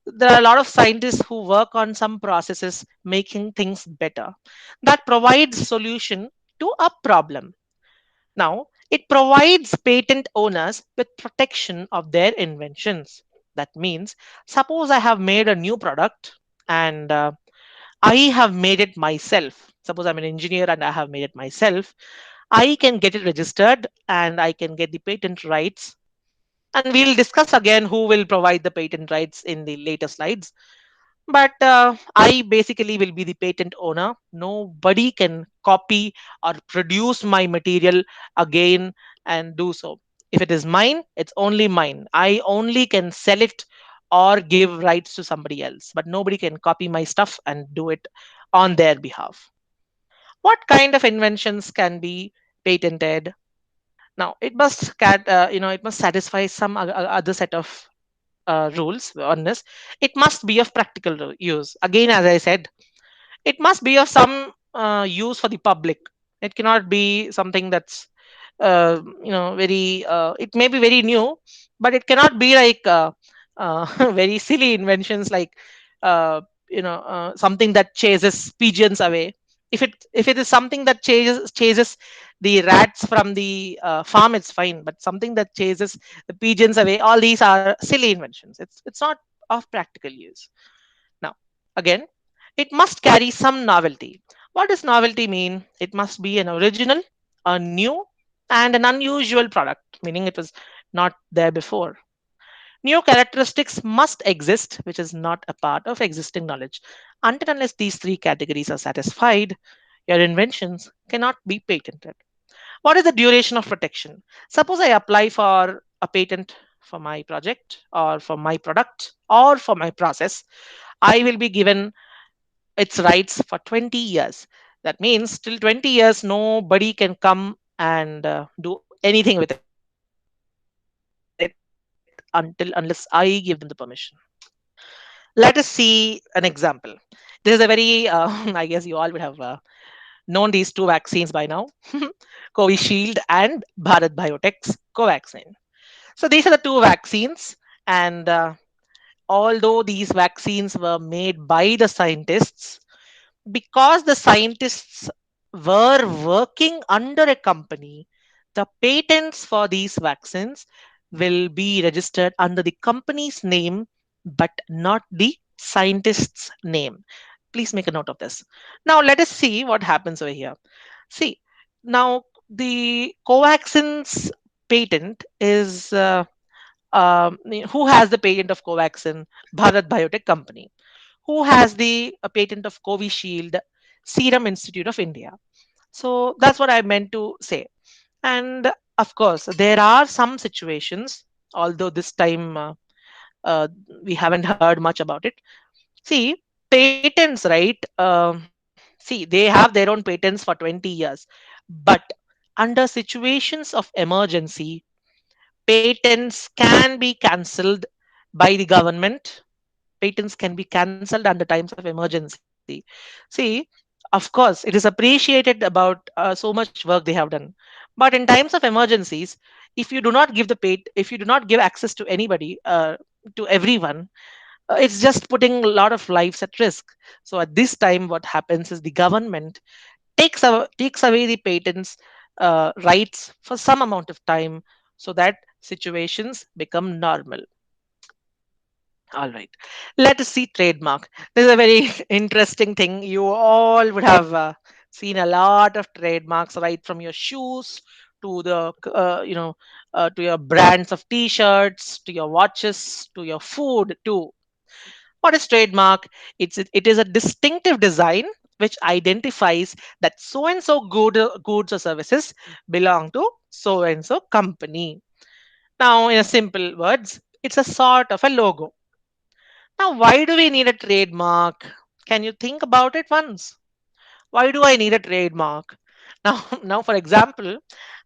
A: There are a lot of scientists who work on some processes making things better, that provides solution to a problem. Now, it provides patent owners with protection of their inventions. That means, suppose I have made a new product, and I have made it myself. Suppose I'm an engineer and I have made it myself. I can get it registered and I can get the patent rights. And we'll discuss again who will provide the patent rights in the later slides. But I basically will be the patent owner. Nobody can copy or produce my material again and do so. If it is mine, it's only mine. I only can sell it or give rights to somebody else, but nobody can copy my stuff and do it on their behalf. What kind of inventions can be patented? Now it must it must satisfy some other set of rules on this. It must be of practical use. Again, as I said, it must be of some use for the public. It cannot be something that's very it may be very new, but it cannot be like very silly inventions like something that chases pigeons away. If it is something that chases the rats from the farm, it's fine, but something that chases the pigeons away, all these are silly inventions. It's not of practical use. Now, again, it must carry some novelty. What does novelty mean? It must be an original, a new, and an unusual product, meaning it was not there before. New characteristics must exist, which is not a part of existing knowledge. Until unless these three categories are satisfied, your inventions cannot be patented. What is the duration of protection? Suppose I apply for a patent for my project or for my product or for my process. I will be given its rights for 20 years. That means till 20 years, nobody can come and do anything with it until unless I give them the permission. Let us see an example. This is a very, I guess you all would have known these two vaccines by now: Covishield and Bharat Biotech's Covaxin. So these are the two vaccines, and although these vaccines were made by the scientists, because the scientists were working under a company, the patents for these vaccines will be registered under the company's name, but not the scientist's name. Please make a note of this. Now, let us see what happens over here. See, now the Covaxin's patent is who has the patent of Covaxin? Bharat Biotech Company. Who has the patent of Covishield? Serum Institute of India. So that's what I meant to say. And of course, there are some situations, although this time uh, we haven't heard much about it. See, patents, right? See, they have their own patents for 20 years, but under situations of emergency, patents can be cancelled by the government. Patents can be cancelled under times of emergency. See, of course, it is appreciated about so much work they have done, but in times of emergencies, if you do not give if you do not give access to anybody, to everyone, it's just putting a lot of lives at risk. So at this time, what happens is the government takes away the patents rights for some amount of time, so that situations become normal. All right. Let us see trademark. This is a very interesting thing. You all would have seen a lot of trademarks, right from your shoes to the, to your brands of t-shirts, to your watches, to your food, too. What is trademark? It is a distinctive design which identifies that so and so goods or services belong to so and so company. Now, in a simple words, it's a sort of a logo. Now, why do we need a trademark? Can you think about it once? Why do I need a trademark? Now, now for example,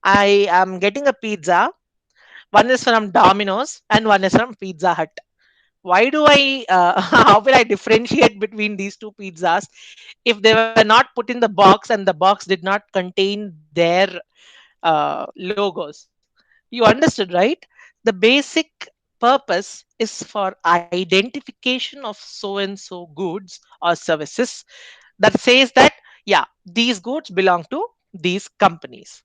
A: I am getting a pizza. One is from Domino's and one is from Pizza Hut. Why do I? How will I differentiate between these two pizzas if they were not put in the box and the box did not contain their logos? You understood, right? The basic purpose is for identification of so and so goods or services that says that, yeah, these goods belong to these companies.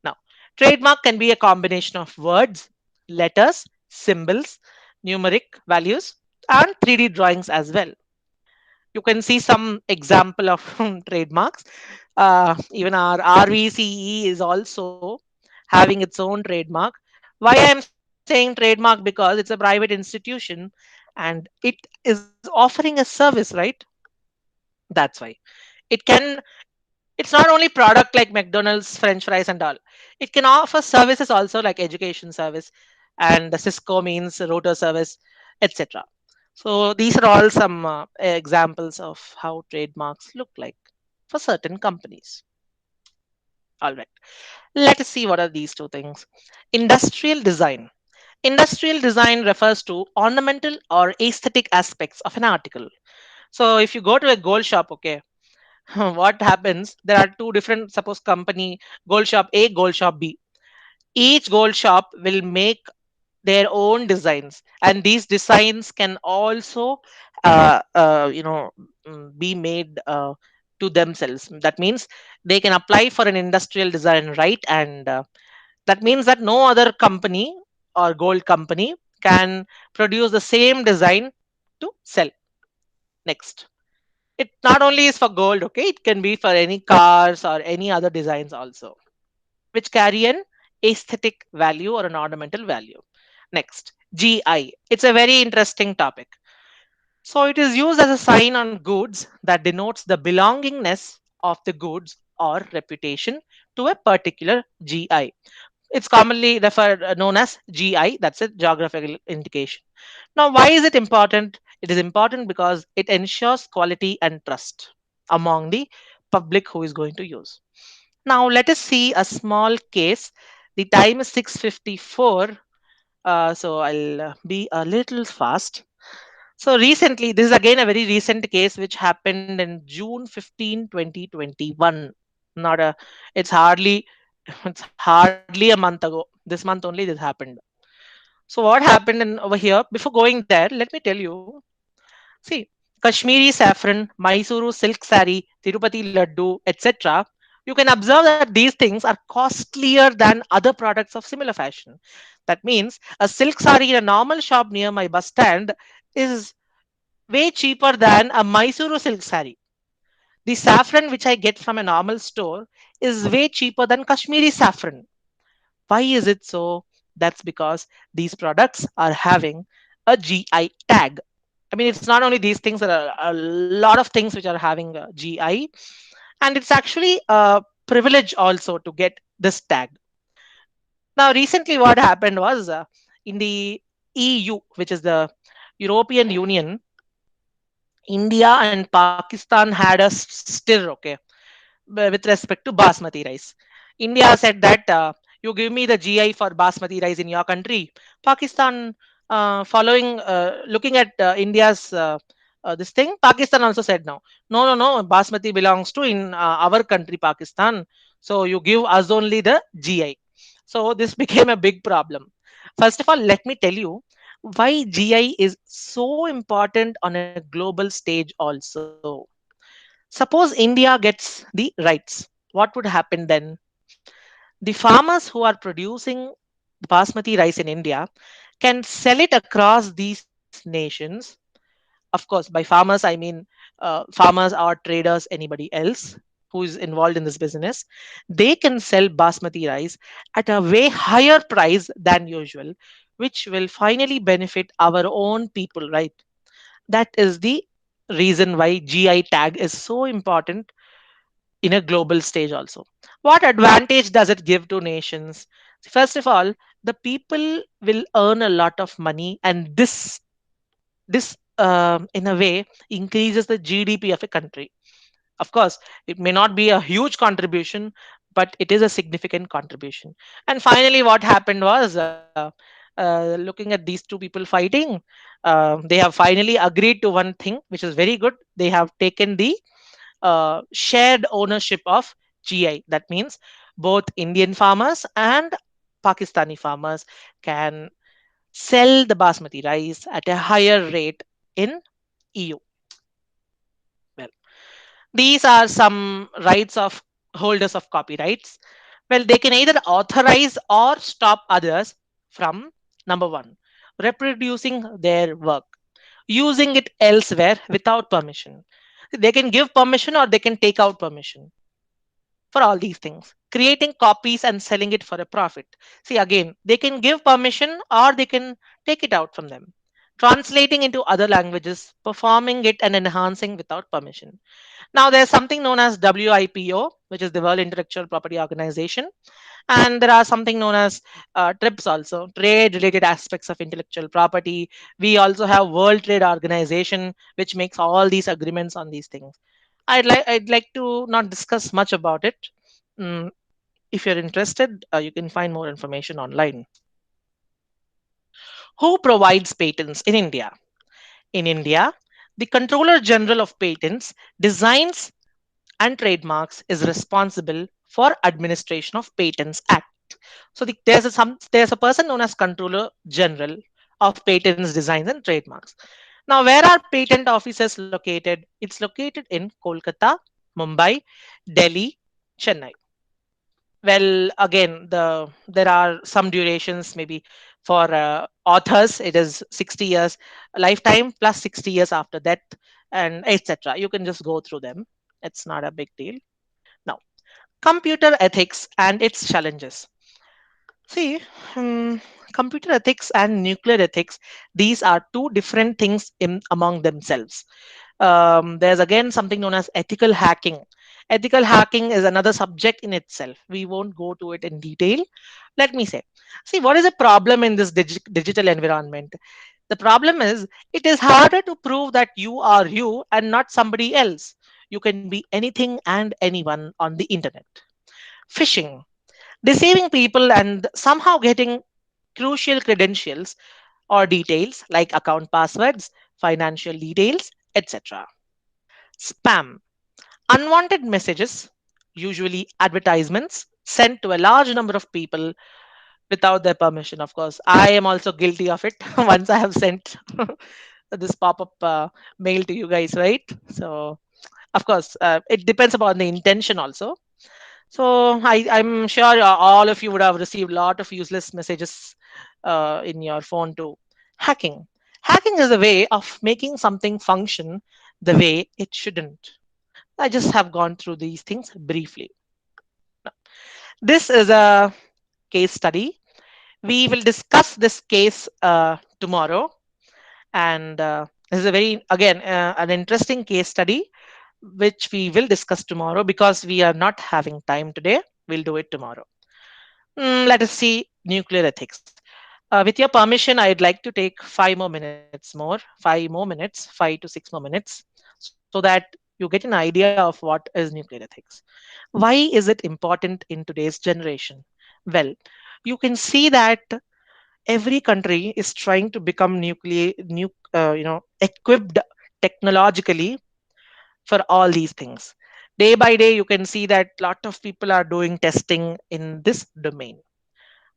A: Now, trademark can be a combination of words, letters, symbols, numeric values, and 3D drawings as well. You can see some example of trademarks. Even our RVCE is also having its own trademark. Why I am saying trademark? Because it's a private institution and it is offering a service, right? That's why. It can, it's not only product like McDonald's, French fries, and all. It can offer services also like education service, and the Cisco means router service, etc. So these are all some examples of how trademarks look like for certain companies. All right. Let us see what are these two things. Industrial design. Industrial design refers to ornamental or aesthetic aspects of an article. So if you go to a gold shop, okay, what happens? There are two different, suppose company, gold shop A, gold shop B. Each gold shop will make their own designs, and these designs can also be made to themselves. That means they can apply for an industrial design, right? And that means that no other company or gold company can produce the same design to sell. Next, it not only is for gold, okay, it can be for any cars or any other designs also, which carry an aesthetic value or an ornamental value. Next, GI. It's a very interesting topic. So it is used as a sign on goods that denotes the belongingness of the goods or reputation to a particular GI. It's commonly referred known as GI. That's a geographical indication. Now, why is it important? It is important because it ensures quality and trust among the public who is going to use. Now, let us see a small case. The time is 6:54, so I'll be a little fast. So recently, this is again a very recent case which happened in June 15, 2021. Not a, it's hardly, it's hardly a month ago. This month only this happened. So what happened in over here? Before going there, let me tell you. See, Kashmiri saffron, Mysuru silk sari, Tirupati laddu, etc. You can observe that these things are costlier than other products of similar fashion. That means a silk sari in a normal shop near my bus stand is way cheaper than a Mysuru silk sari. The saffron which I get from a normal store is way cheaper than Kashmiri saffron. Why is it so? That's because these products are having a GI tag. I mean, it's not only these things, there are a lot of things which are having a GI, and it's actually a privilege also to get this tag. Now, recently, what happened was in the EU, which is the European Union, India and Pakistan had a stir, okay, with respect to basmati rice. India said that you give me the GI for basmati rice in your country. Pakistan, following, looking at India's this thing, Pakistan also said no, no, no, no. Basmati belongs to in our country, Pakistan. So you give us only the GI. So this became a big problem. First of all, let me tell you why GI is so important on a global stage also. Suppose India gets the rights. What would happen then? The farmers who are producing the basmati rice in India can sell it across these nations. Of course, by farmers, I mean farmers or traders, anybody else who is involved in this business. They can sell basmati rice at a way higher price than usual, which will finally benefit our own people, right? That is the reason why GI tag is so important in a global stage also. What advantage does it give to nations? First of all, the people will earn a lot of money, and this in a way increases the GDP of a country. Of course, it may not be a huge contribution, but it is a significant contribution. And finally, what happened was, looking at these two people fighting, they have finally agreed to one thing, which is very good. They have taken the shared ownership of GI. That means both Indian farmers and Pakistani farmers can sell the basmati rice at a higher rate in EU. Well, these are some rights of holders of copyrights. Well, they can either authorize or stop others from, number one, reproducing their work, using it elsewhere without permission. They can give permission or they can take out permission for all these things. Creating copies and selling it for a profit. See, again, they can give permission or they can take it out from them. Translating into other languages, performing it and enhancing without permission. Now, there's something known as WIPO, which is the World Intellectual Property Organization, and there are something known as TRIPS also, trade related aspects of intellectual property. We also have World Trade Organization, which makes all these agreements on these things. I'd like to not discuss much about it. Mm, if you're interested, you can find more information online. Who provides patents in India? In India, the Controller General of Patents designs and trademarks is responsible for administration of Patents Act. So there's a person known as Controller General of Patents, Designs and Trademarks. Now, where are patent offices located? It's located in Kolkata, Mumbai, Delhi, Chennai. Well, again, there are some durations. Maybe for authors it is 60 years lifetime plus 60 years after death, and etc. You can just go through them. It's not a big deal. Now, computer ethics and its challenges. See, computer ethics and nuclear ethics, these are two different things in among themselves. There's again something known as ethical hacking. Ethical hacking is another subject in itself. We won't go to it in detail. Let me say, see, what is a problem in this digital environment? The problem is it is harder to prove that you are you and not somebody else. You can be anything and anyone on the internet. Phishing, deceiving people and somehow getting crucial credentials or details like account passwords, financial details, etc. Spam, unwanted messages, usually advertisements, sent to a large number of people without their permission. Of course, I am also guilty of it. Once I have sent this pop-up mail to you guys, right? So, of course, it depends upon the intention also. So I'm sure all of you would have received a lot of useless messages in your phone too. Hacking. Hacking is a way of making something function the way it shouldn't. I just have gone through these things briefly. This is a case study. We will discuss this case tomorrow, and this is a very again an interesting case study which we will discuss tomorrow because we are not having time today. We'll do it tomorrow. Let us see nuclear ethics. With your permission, I'd like to take 5 to 6 more minutes, so that you get an idea of what is nuclear ethics. Why is it important in today's generation? Well, you can see that every country is trying to become equipped technologically for all these things. Day by day, you can see that lot of people are doing testing in this domain.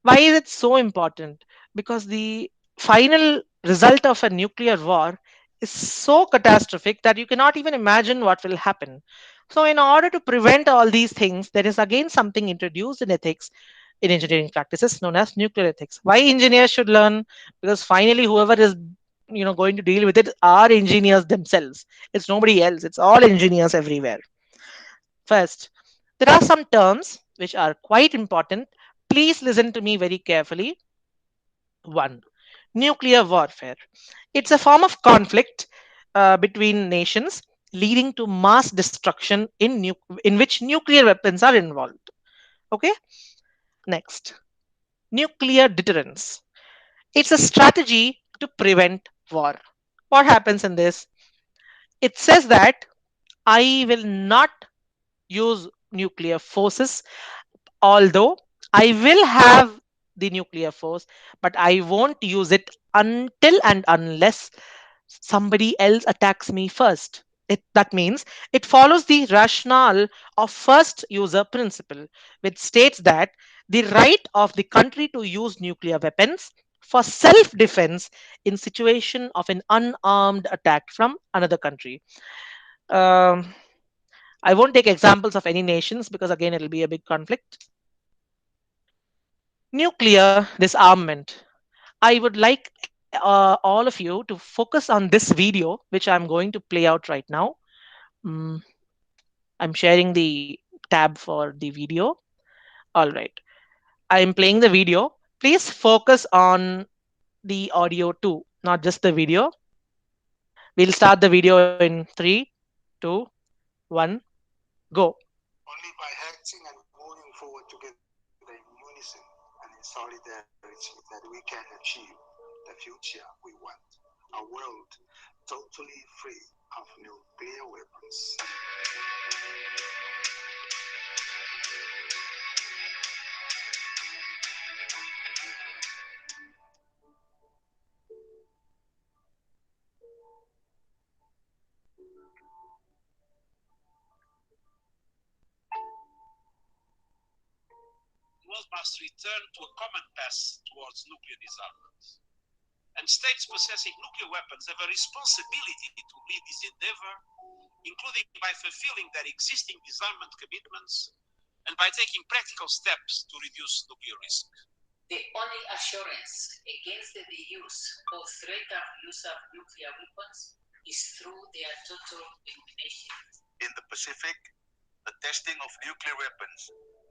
A: Why is it so important? Because the final result of a nuclear war is so catastrophic that you cannot even imagine what will happen. So, in order to prevent all these things, there is again something introduced in ethics, in engineering practices, known as nuclear ethics. Why engineers should learn? Because finally, whoever is going to deal with it are engineers themselves. It's nobody else. It's all engineers everywhere. First, there are some terms which are quite important. Please listen to me very carefully. One, nuclear warfare. It's a form of conflict between nations leading to mass destruction in which nuclear weapons are involved. Okay? Next, nuclear deterrence. It's a strategy to prevent war. What happens in this? It says that I will not use nuclear forces, although I will have the nuclear force, but I won't use it until and unless somebody else attacks me first. That means it follows the rationale of first user principle, which states that the right of the country to use nuclear weapons for self defense in situation of an unarmed attack from another country. Um, I won't take examples of any nations because again it'll be a big conflict. Nuclear disarmament. I would like all of you to focus on this video, which I'm going to play out right now. Mm, I'm sharing the tab for the video. All right. I'm playing the video. Please focus on the audio too, not just the video. We'll start the video in three, two, one, go. Only by acting and moving forward together in unison and in solidarity that we can achieve the future we want. A world totally free of nuclear weapons. The world must return to a common path towards nuclear disarmament. And states possessing nuclear weapons have a responsibility to lead this endeavor, including by fulfilling their existing disarmament commitments and by taking practical steps to reduce nuclear risk. The only assurance against the use or threat of use of nuclear weapons is through their total elimination. In the Pacific, the testing of nuclear weapons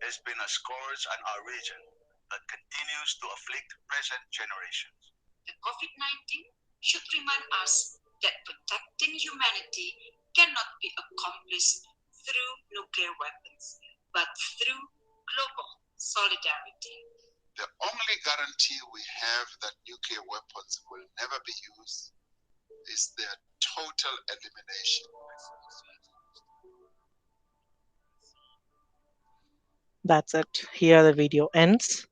A: has been a scourge on our region that continues to afflict present generations. The COVID-19 should remind us that protecting humanity cannot be accomplished through nuclear weapons, but through global solidarity. The only guarantee we have that nuclear weapons will never be used is their total elimination. That's it. Here the video ends.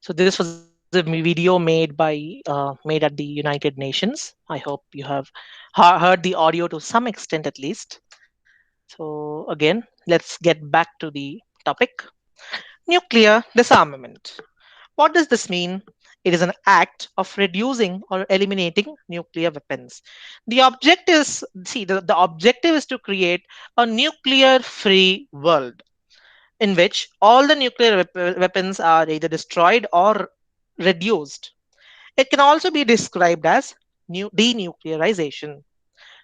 A: So this was a video made at the United Nations. I hope you have heard the audio to some extent at least. So again, let's get back to the topic. Nuclear disarmament. What does this mean? It is an act of reducing or eliminating nuclear weapons. The objective is to create a nuclear free world in which all the weapons are either destroyed or reduced. It can also be described as denuclearization.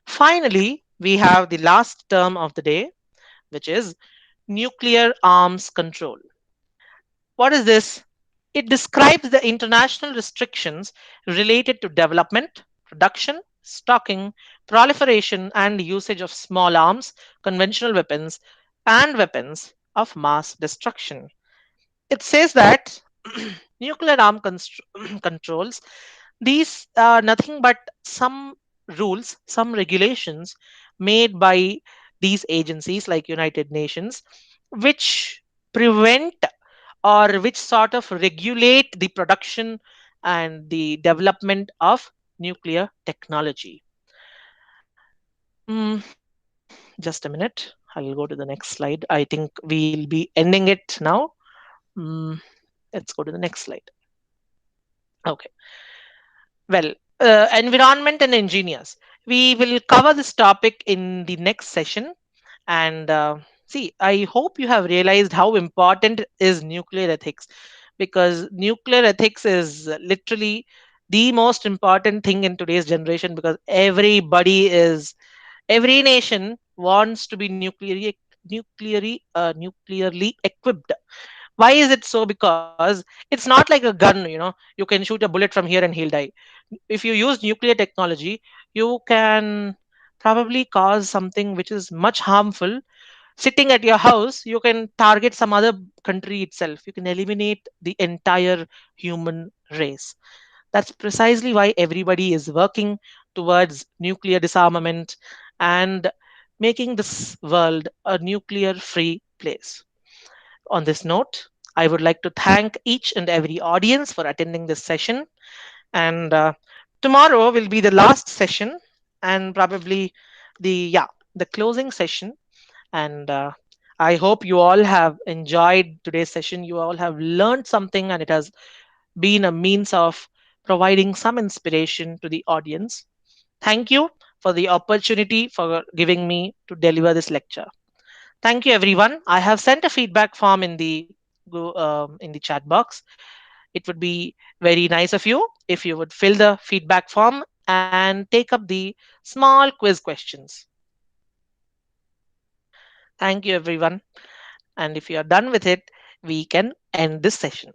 A: Finally, we have the last term of the day, which is nuclear arms control. What is this? It describes the international restrictions related to development, production, stocking, proliferation, and usage of small arms, conventional weapons, and weapons of mass destruction. It says that Nuclear arm controls, these are nothing but some rules, some regulations made by these agencies like United Nations, which prevent or which sort of regulate the production and the development of nuclear technology. Just a minute. I'll go to the next slide. I think we'll be ending it now. Mm, let's go to the next slide. Okay. Well, environment and engineers. We will cover this topic in the next session. And see, I hope you have realized how important is nuclear ethics, because nuclear ethics is literally the most important thing in today's generation, because every nation wants to be nuclearly equipped. Why is it so? Because it's not like a gun, you can shoot a bullet from here and he'll die. If you use nuclear technology, you can probably cause something which is much harmful. Sitting at your house, you can target some other country itself. You can eliminate the entire human race. That's precisely why everybody is working towards nuclear disarmament and making this world a nuclear free place. On this note, I would like to thank each and every audience for attending this session. And tomorrow will be the last session, and probably the closing session. And I hope you all have enjoyed today's session. You all have learned something, and it has been a means of providing some inspiration to the audience. Thank you for the opportunity for giving me to deliver this lecture. Thank you, everyone. I have sent a feedback form in the chat box. It would be very nice of you if you would fill the feedback form and take up the small quiz questions. Thank you, everyone. And if you are done with it, we can end this session.